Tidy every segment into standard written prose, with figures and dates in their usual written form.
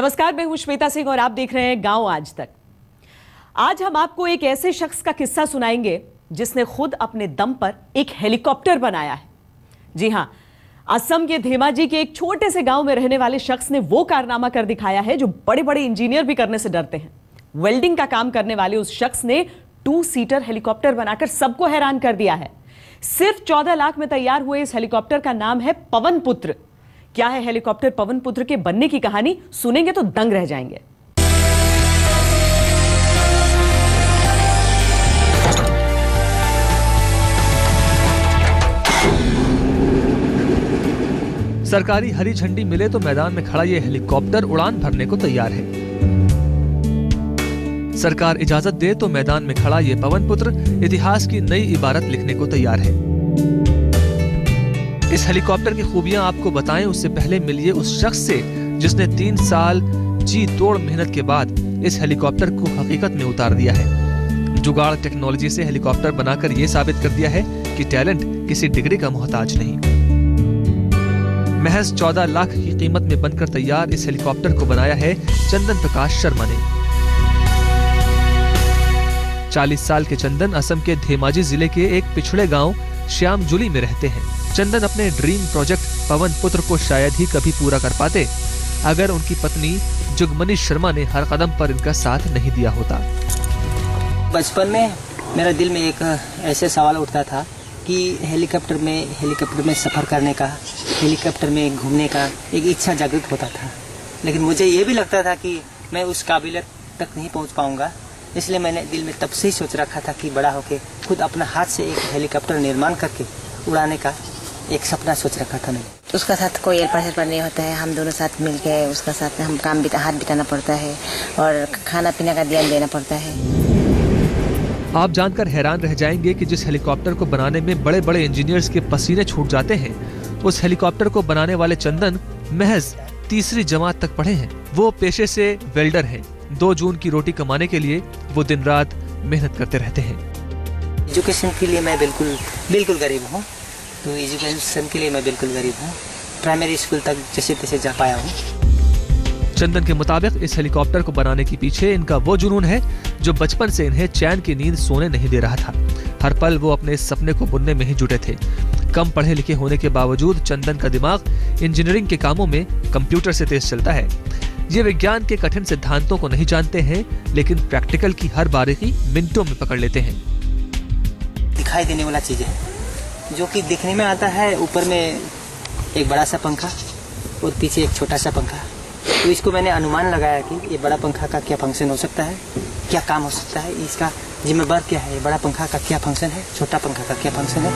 नमस्कार, मैं हूं श्वेता सिंह और आप देख रहे हैं गांव आज तक। आज हम आपको एक ऐसे शख्स का किस्सा सुनाएंगे जिसने खुद अपने दम पर एक हेलीकॉप्टर बनाया है। जी हां, असम के धेमाजी के एक छोटे से गांव में रहने वाले शख्स ने वो कारनामा कर दिखाया है जो बड़े बड़े इंजीनियर भी करने से डरते हैं। वेल्डिंग का काम करने वाले उस शख्स ने 2 सीटर हेलीकॉप्टर बनाकर सबको हैरान कर दिया है। सिर्फ 14 लाख में तैयार हुए इस हेलीकॉप्टर का नाम है पवन पुत्र। क्या है हेलीकॉप्टर पवन पुत्र के बनने की कहानी, सुनेंगे तो दंग रह जाएंगे। सरकारी हरी झंडी मिले तो मैदान में खड़ा ये हेलीकॉप्टर उड़ान भरने को तैयार है। सरकार इजाजत दे तो मैदान में खड़ा ये पवन पुत्र इतिहास की नई इबारत लिखने को तैयार है। इस हेलीकॉप्टर की खूबियां आपको बताएं उससे पहले मिलिए उस शख्स से जिसने 3 साल जी तोड़ मेहनत के बाद इस हेलीकॉप्टर को हकीकत में उतार दिया है। जुगाड़ टेक्नोलॉजी से हेलीकॉप्टर बनाकर ये साबित कर दिया है कि टैलेंट किसी डिग्री का मोहताज नहीं। महज 14 लाख की कीमत में बनकर तैयार इस हेलीकॉप्टर को बनाया है चंदन प्रकाश शर्मा ने। 40 साल के चंदन असम के धेमाजी जिले के एक पिछड़े गांव श्यामजुली में रहते हैं। चंदन अपने ड्रीम प्रोजेक्ट पवन पुत्र को शायद ही कभी पूरा कर पाते अगर उनकी पत्नी जुगमनी शर्मा ने हर कदम पर इनका साथ नहीं दिया होता। बचपन में मेरे दिल में एक ऐसे सवाल उठता था कि हेलीकॉप्टर में सफ़र करने का, हेलीकॉप्टर में घूमने का एक इच्छा जागृत होता था। लेकिन मुझे ये भी लगता था कि मैं उस काबिलियत तक नहीं पहुंच पाऊंगा। इसलिए मैंने दिल में तब से ही सोच रखा था कि बड़ा होके खुद अपना हाथ से एक हेलीकॉप्टर निर्माण करके उड़ाने का एक सपना सोच रखा था मैंने। उसका साथ कोई हेल्पर नहीं होता है, हम दोनों साथ मिलके उसका साथ हम हाथ बिताना पड़ता है और खाना पीना का ध्यान देना पड़ता है। आप जानकर हैरान रह जाएंगे कि जिस हेलीकॉप्टर को बनाने में बड़े बड़े इंजीनियर्स के पसीने छूट जाते हैं, उस हेलीकॉप्टर को बनाने वाले चंदन महज 3री जमात तक पढ़े हैं। वो पेशे से वेल्डर हैं। 2 जून की रोटी कमाने के लिए वो दिन रात मेहनत करते रहते हैं। एजुकेशन के लिए मैं बिल्कुल गरीब हूँ। तो एजुकेशन के लिए मैं बिल्कुल गरीब हूँ। प्राइमरी स्कूल तक जैसे तैसे जा पाया हूँ। चंदन के मुताबिक इस हेलीकॉप्टर को बनाने के पीछे इनका वो जुनून है जो बचपन से इन्हें चैन की नींद सोने नहीं दे रहा था। हर पल वो अपने इस सपने को बुनने में ही जुटे थे। कम पढ़े लिखे होने के बावजूद चंदन का दिमाग इंजीनियरिंग के कामों में कंप्यूटर से तेज चलता है। ये विज्ञान के कठिन सिद्धांतों को नहीं जानते हैं, लेकिन प्रैक्टिकल की हर बारीकी मिनटों में पकड़ लेते हैं। दिखाई देने वाला चीज है जो कि दिखने में आता है, ऊपर में एक बड़ा सा पंखा और पीछे एक छोटा सा पंखा। तो इसको मैंने अनुमान लगाया कि ये बड़ा पंखा का क्या फंक्शन हो सकता है, क्या काम हो सकता है, इसका जिम्मेदार क्या है, बड़ा पंखा का क्या फंक्शन है, छोटा पंखा का क्या फंक्शन है।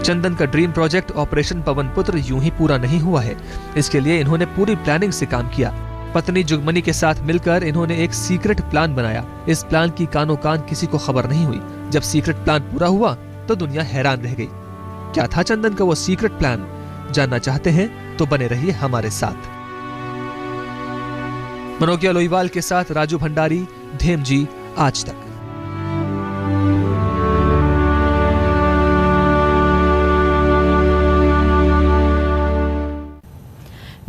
चंदन का ड्रीम प्रोजेक्ट ऑपरेशन पवन पुत्र यूं ही पूरा नहीं हुआ है। इसके लिए इन्होंने पूरी प्लानिंग से काम किया। पत्नी जुगमनी के साथ मिलकर इन्होंने एक सीक्रेट प्लान बनाया। इस प्लान की कानो कान किसी को खबर नहीं हुई। जब सीक्रेट प्लान पूरा हुआ तो दुनिया हैरान रह गई। क्या था चंदन का वो सीक्रेट प्लान? जानना चाहते हैं तो बने रहिए हमारे साथ। मनोकिया लोईवाल के साथ राजू भंडारी, धेमजी आज तक।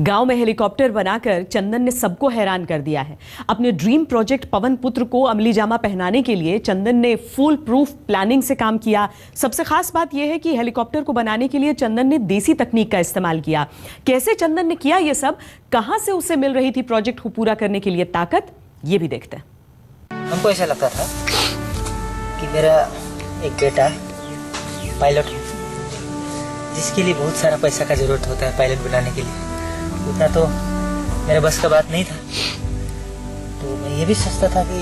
गांव में हेलीकॉप्टर बनाकर चंदन ने सबको हैरान कर दिया है। अपने ड्रीम प्रोजेक्ट पवन पुत्र को अमली जामा पहनाने के लिए चंदन ने फुल प्रूफ प्लानिंग से काम किया। सबसे खास बात यह है कि हेलीकॉप्टर को बनाने के लिए चंदन ने देसी तकनीक का इस्तेमाल किया। कैसे चंदन ने किया ये सब, कहां से उसे मिल रही थी प्रोजेक्ट को पूरा करने के लिए ताकत, ये भी देखते हैं। हमको ऐसा लगता था कि मेरा एक बेटा है पायलट है, जिसके लिए बहुत सारा पैसा का जरूरत होता है पायलट बनाने के लिए। उतना तो मेरे बस का बात नहीं था। तो मैं ये भी सोचता था कि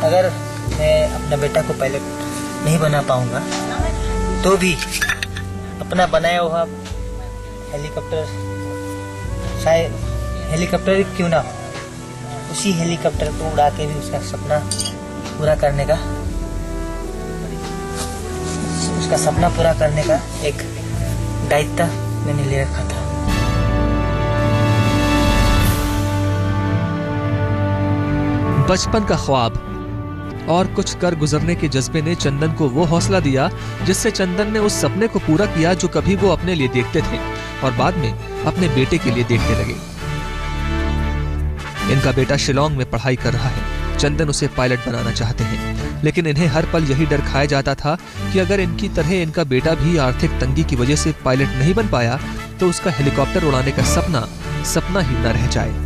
अगर मैं अपना बेटा को पायलट नहीं बना पाऊंगा तो भी अपना बनाया हुआ हेलीकॉप्टर, शायद हेलीकॉप्टर क्यों ना हो, उसी हेलीकॉप्टर को उड़ा के भी उसका सपना पूरा करने का, उसका सपना पूरा करने का एक दायित्व मैंने ले रखा था। बचपन का ख्वाब और कुछ कर गुजरने के जज्बे ने चंदन को वो हौसला दिया जिससे चंदन ने उस सपने को पूरा किया जो कभी वो अपने लिए देखते थे। और बाद में अपने बेटे के लिए देखने लगे। इनका बेटा शिलोंग में पढ़ाई कर रहा है। चंदन उसे पायलट बनाना चाहते हैं, लेकिन इन्हें हर पल यही डर खाया जाता था कि अगर इनकी तरह इनका बेटा भी आर्थिक तंगी की वजह से पायलट नहीं बन पाया तो उसका हेलीकॉप्टर उड़ाने का सपना ही न रह जाए।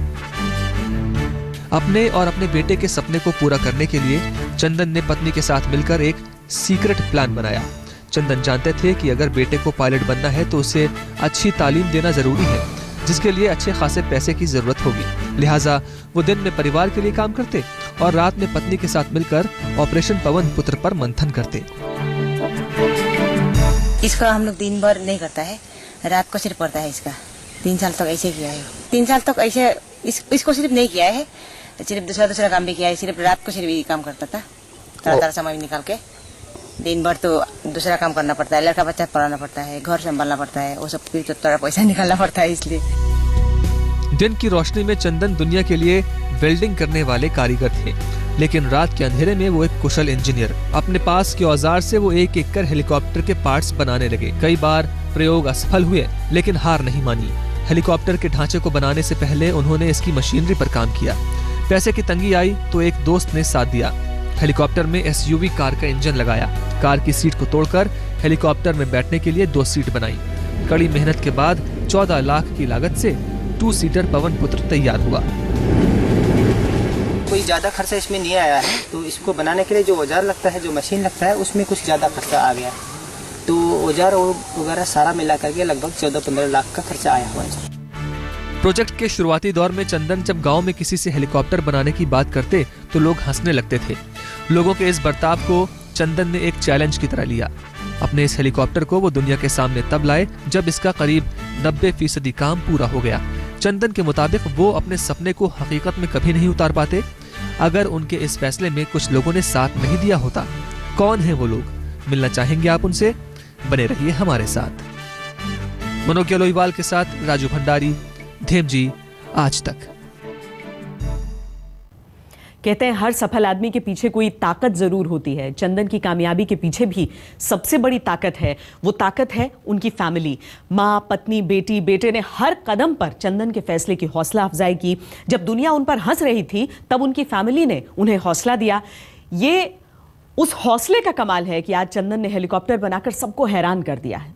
अपने और अपने बेटे के सपने को पूरा करने के लिए चंदन ने पत्नी के साथ मिलकर एक सीक्रेट प्लान बनाया। चंदन जानते थे कि अगर बेटे को पायलट बनना है तो उसे अच्छी तालीम देना जरूरी है, जिसके लिए अच्छे खासे पैसे की जरूरत होगी। लिहाजा वो दिन में परिवार के लिए काम करते और रात में पत्नी के साथ मिलकर ऑपरेशन पवन पुत्र पर मंथन करते। इसका हम लोग दिन भर नहीं करता है, रात को सिर्फ पड़ता है। इसका 3 साल तक ऐसे किया है। 3 साल तक ऐसे इसको सिर्फ नहीं किया है, सिर्फ दूसरा काम भी किया है। सिर्फ रात को सिर्फ यही काम करता था, तारा समय निकाल के। दिन भर तो दूसरा काम करना पड़ता है, लड़का बच्चा पढ़ाना पड़ता है, घर संभालना पड़ता है, वो सब फिर तो थोड़ा पैसा निकालना पड़ता है। इसलिए दिन की रोशनी में चंदन दुनिया के लिए वेल्डिंग करने वाले कारीगर थे, लेकिन रात के अंधेरे में वो एक कुशल इंजीनियर। अपने पास के औजार से वो एक कर हेलीकॉप्टर के पार्ट्स बनाने लगे। कई बार प्रयोग असफल हुए, लेकिन हार नहीं मानी। हेलीकॉप्टर के ढांचे को बनाने से पहले उन्होंने इसकी मशीनरी पर काम किया। पैसे की तंगी आई तो एक दोस्त ने साथ दिया। हेलीकॉप्टर में SUV कार का इंजन लगाया। कार की सीट को तोड़कर हेलीकॉप्टर में बैठने के लिए 2 सीट बनाई। कड़ी मेहनत के बाद 14 लाख की लागत से 2 सीटर पवन पुत्र तैयार हुआ। कोई ज्यादा खर्चा इसमें नहीं आया है, तो इसको बनाने के लिए जो औजार लगता है, जो मशीन लगता है, उसमें कुछ ज्यादा खर्चा आ गया। तो औजार वगैरह सारा मिला करके लगभग 14-15 लाख का खर्चा आया हुआ है। प्रोजेक्ट के शुरुआती दौर में चंदन जब गांव में किसी से हेलीकॉप्टर बनाने की बात करते तो लोग हंसने लगते थे। लोगों के इस बर्ताव को चंदन ने एक चैलेंज की तरह लिया। अपने इस हेलीकॉप्टर को वो दुनिया के सामने तब लाए जब इसका करीब 90% काम पूरा हो गया। चंदन के मुताबिक वो अपने सपने को हकीकत में कभी नहीं उतार पाते अगर उनके इस फैसले में कुछ लोगों ने साथ नहीं दिया होता। कौन है वो लोग? मिलना चाहेंगे आप उनसे? बने रहिए हमारे साथ। मनोज लोईवाल के साथ राजू भंडारी, धेमजी, आज तक। कहते हैं हर सफल आदमी के पीछे कोई ताकत जरूर होती है। चंदन की कामयाबी के पीछे भी सबसे बड़ी ताकत है। वो ताकत है उनकी फैमिली। माँ, पत्नी, बेटी, बेटे ने हर कदम पर चंदन के फैसले की हौसला अफजाई की। जब दुनिया उन पर हंस रही थी तब उनकी फैमिली ने उन्हें हौसला दिया। ये उस हौसले का कमाल है कि आज चंदन ने हेलीकॉप्टर बनाकर सबको हैरान कर दिया है।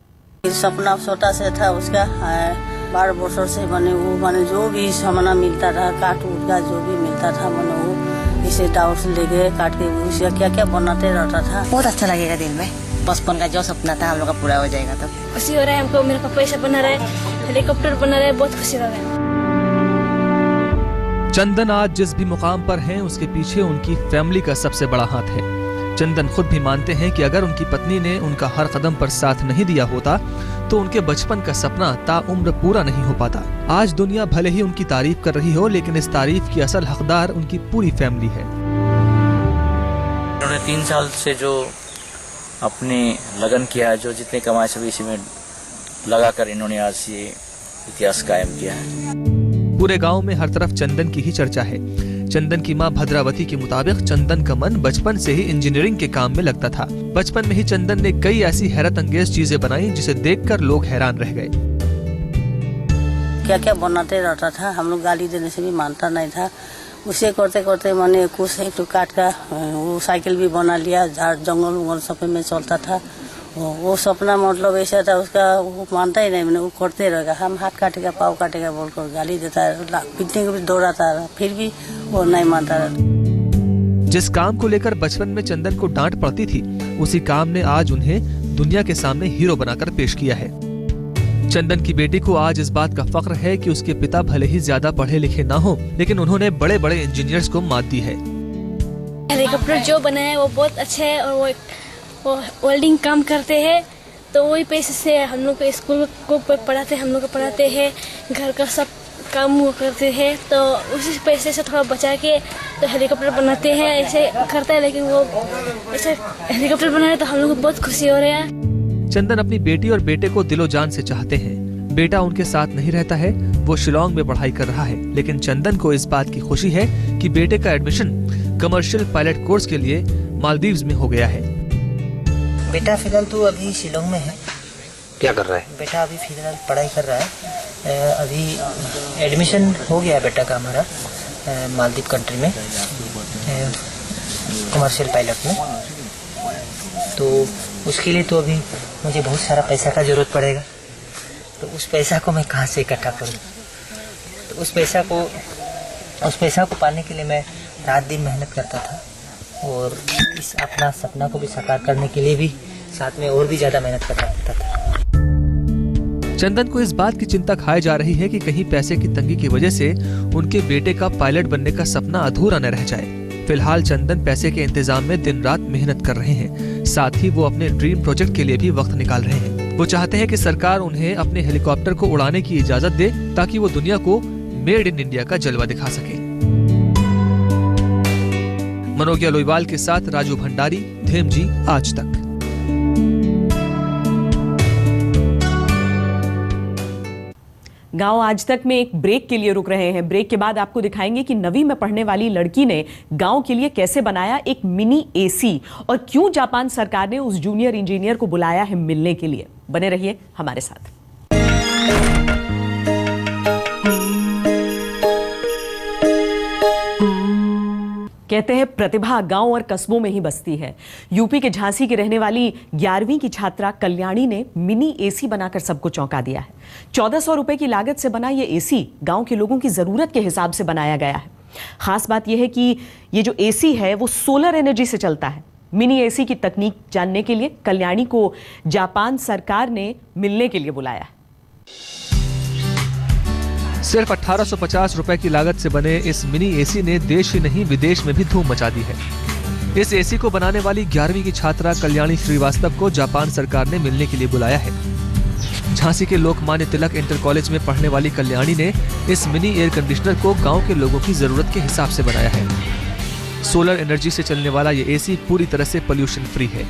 सपना छोटा से था उसका, 12 वर्षों से मैंने जो भी सामान मिलता था, काट उठ का जो भी मिलता था, मैंने वो इसे टावर से लेके काट के उसका क्या क्या बनाते रहता था। बहुत अच्छा लगेगा दिन में। बचपन का जो सपना था हम लोग का पूरा हो जाएगा। तो खुशी हो रहा है हमको, मेरे को पैसा बना रहा है, हेलीकॉप्टर बना रहा है, बहुत खुशी हो रहा है। चंदन आज जिस भी मुकाम पर हैं, उसके पीछे उनकी फैमिली का सबसे बड़ा हाथ है। चंदन खुद भी मानते हैं कि अगर उनकी पत्नी ने उनका हर कदम पर साथ नहीं दिया होता तो उनके बचपन का सपना ताउम्र पूरा नहीं हो पाता। आज दुनिया भले ही उनकी तारीफ कर रही हो, लेकिन इस तारीफ की असल हकदार उनकी पूरी फैमिली है। उन्होंने 3 साल से जो अपने लगन किया है, जो जितने कमाए सभी इसी में लगाकर इन्होंने आज ये इतिहास कायम किया है। पूरे गांव में हर तरफ चंदन की ही चर्चा है। चंदन की मां भद्रावती के मुताबिक चंदन का मन बचपन से ही इंजीनियरिंग के काम में लगता था। बचपन में ही चंदन ने कई ऐसी हैरत अंगेज चीजें बनाई जिसे देखकर लोग हैरान रह गए। क्या क्या बनाते रहता था, हम लोग गाली देने से भी मानता नहीं था। उसे करते करते मैंने कुछ एक तो काट का वो साइकिल भी बना लिया। झाड़ जंगल उंगल सब में चलता था। वो सपना मतलब ऐसा था उसका, वो मानता ही नहीं। मैंने वो करते रहेगा, हम हाथ काटेगा पाँव काटेगा बोलकर गाली देता है, पीटने को भी दौड़ाता है, फिर भी वो नहीं मानता। जिस काम को लेकर बचपन में चंदन को डांट पड़ती थी, उसी काम ने आज उन्हें दुनिया के सामने हीरो बनाकर पेश किया है। चंदन की बेटी को आज इस बात का फख्र है कि उसके पिता भले ही ज्यादा पढ़े लिखे ना हो, लेकिन उन्होंने बड़े बड़े इंजीनियर्स को मात दी है। हेलीकॉप्टर जो बनाया है वो बहुत अच्छा है और वो वेल्डिंग काम करते हैं, तो वही पैसे से हम लोग को स्कूल को पढ़ाते, हम लोग को पढ़ाते हैं, घर का सब काम वो करते हैं। तो उसी पैसे से थोड़ा बचा के तो हेलीकॉप्टर बनाते हैं, ऐसे करता है। लेकिन वो ऐसे हेलीकॉप्टर बना रहे तो हम लोग को बहुत खुशी हो रहा है। चंदन अपनी बेटी और बेटे को दिलो जान से चाहते हैं। बेटा उनके साथ नहीं रहता है, वो शिलोंग में पढ़ाई कर रहा है, लेकिन चंदन को इस बात की खुशी है कि बेटे का एडमिशन कमर्शियल पायलट कोर्स के लिए मालदीव्स में हो गया है। बेटा फिलहाल तो अभी शिलोंग में है। क्या कर रहा है? बेटा अभी फिलहाल पढ़ाई कर रहा है अभी एडमिशन हो गया बेटा का हमारा मालदीव कंट्री में कमर्शियल पायलट में। तो उसके लिए तो अभी मुझे बहुत सारा पैसा का ज़रूरत पड़ेगा। तो उस पैसा को मैं कहाँ से इकट्ठा करूँ? तो उस पैसा को पाने के लिए मैं रात दिन मेहनत करता था, और इस अपना सपना को भी साकार करने के लिए भी साथ में और भी ज़्यादा मेहनत करना पड़ता था। चंदन को इस बात की चिंता खाई जा रही है कि कहीं पैसे की तंगी की वजह से उनके बेटे का पायलट बनने का सपना अधूरा न रह जाए। फिलहाल चंदन पैसे के इंतजाम में दिन रात मेहनत कर रहे हैं, साथ ही वो अपने ड्रीम प्रोजेक्ट के लिए भी वक्त निकाल रहे हैं। वो चाहते हैं कि सरकार उन्हें अपने हेलीकॉप्टर को उड़ाने की इजाजत दे, ताकि वो दुनिया को मेड इन इंडिया का जलवा दिखा सके। मनोज्ञा लोईवाल के साथ राजू भंडारी, धेमजी, आज तक। गांव आज तक में एक ब्रेक के लिए रुक रहे हैं। ब्रेक के बाद आपको दिखाएंगे कि 9वीं में पढ़ने वाली लड़की ने गांव के लिए कैसे बनाया एक मिनी एसी, और क्यों जापान सरकार ने उस जूनियर इंजीनियर को बुलाया है मिलने के लिए। बने रहिए हमारे साथ। कहते हैं प्रतिभा गांव और कस्बों में ही बसती है। यूपी के झांसी की रहने वाली 11वीं की छात्रा कल्याणी ने मिनी एसी बनाकर सबको चौंका दिया है। 1400 रुपए की लागत से बना ये एसी गांव के लोगों की जरूरत के हिसाब से बनाया गया है। खास बात यह है कि ये जो एसी है वो सोलर एनर्जी से चलता है। मिनी एसी की तकनीक जानने के लिए कल्याणी को जापान सरकार ने मिलने के लिए बुलाया है। सिर्फ 1850 रुपए की लागत से बने इस मिनी एसी ने देश ही नहीं विदेश में भी धूम मचा दी है। इस एसी को बनाने वाली 11वीं की छात्रा कल्याणी श्रीवास्तव को जापान सरकार ने मिलने के लिए बुलाया है। झांसी के लोकमान्य तिलक इंटर कॉलेज में पढ़ने वाली कल्याणी ने इस मिनी एयर कंडीशनर को गांव के लोगों की जरूरत के हिसाब से बनाया है। सोलर एनर्जी से चलने वाला ये एसी पूरी तरह से पोल्यूशन फ्री है।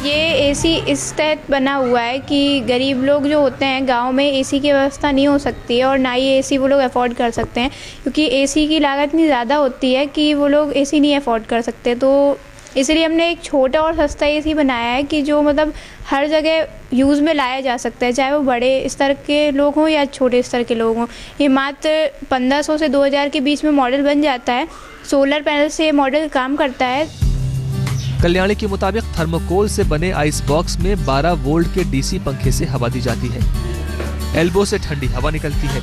ये एसी इस तहत बना हुआ है कि गरीब लोग जो होते हैं गांव में एसी की व्यवस्था नहीं हो सकती है, और ना ही एसी वो लोग अफोर्ड कर सकते हैं, क्योंकि एसी की लागत इतनी ज़्यादा होती है कि वो लोग एसी नहीं अफोर्ड कर सकते। तो इसलिए हमने एक छोटा और सस्ता एसी बनाया है कि जो मतलब हर जगह यूज़ में लाया जा सकता है, चाहे वो बड़े स्तर के लोग हों या छोटे स्तर के लोग हों। ये मात्र 1500 से 2000 के बीच में मॉडल बन जाता है। सोलर पैनल से मॉडल काम करता है। कल्याणी के मुताबिक थर्मोकोल से बने आइस बॉक्स में 12 वोल्ट के डीसी पंखे से हवा दी जाती है। एल्बो से ठंडी हवा निकलती है।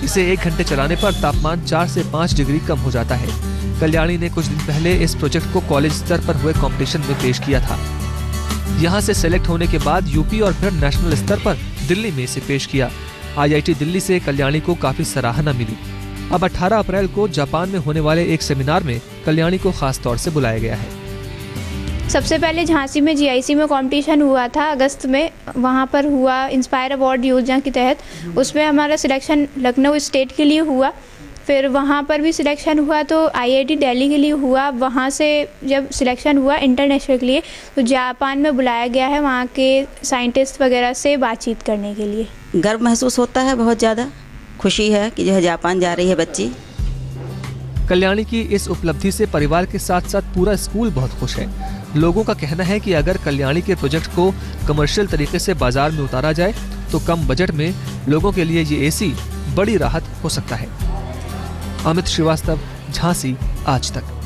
इसे 1 घंटे चलाने पर तापमान 4 से 5 डिग्री कम हो जाता है। कल्याणी ने कुछ दिन पहले इस प्रोजेक्ट को कॉलेज स्तर पर हुए कंपटीशन में पेश किया था। यहाँ से सेलेक्ट होने के बाद यूपी और फिर नेशनल स्तर पर दिल्ली में इसे पेश किया। IIT दिल्ली से कल्याणी को काफी सराहना मिली। अब 18 अप्रैल को जापान में होने वाले एक सेमिनार में कल्याणी को खास तौर से बुलाया गया है। सबसे पहले झांसी में GIC में कंपटीशन हुआ था अगस्त में, वहाँ पर हुआ इंस्पायर अवार्ड योजना के तहत। उसमें हमारा सिलेक्शन लखनऊ स्टेट के लिए हुआ। फिर वहाँ पर भी सिलेक्शन हुआ तो IIT दिल्ली के लिए हुआ। वहाँ से जब सिलेक्शन हुआ इंटरनेशनल के लिए तो जापान में बुलाया गया है वहाँ के साइंटिस्ट वगैरह से बातचीत करने के लिए। गर्व महसूस होता है, बहुत ज़्यादा खुशी है कि जो है जापान जा रही है बच्ची। कल्याणी की इस उपलब्धि से परिवार के साथ साथ पूरा स्कूल बहुत खुश है। लोगों का कहना है कि अगर कल्याणी के प्रोजेक्ट को कमर्शियल तरीके से बाजार में उतारा जाए तो कम बजट में लोगों के लिए ये एसी बड़ी राहत हो सकता है। अमित श्रीवास्तव, झांसी, आज तक।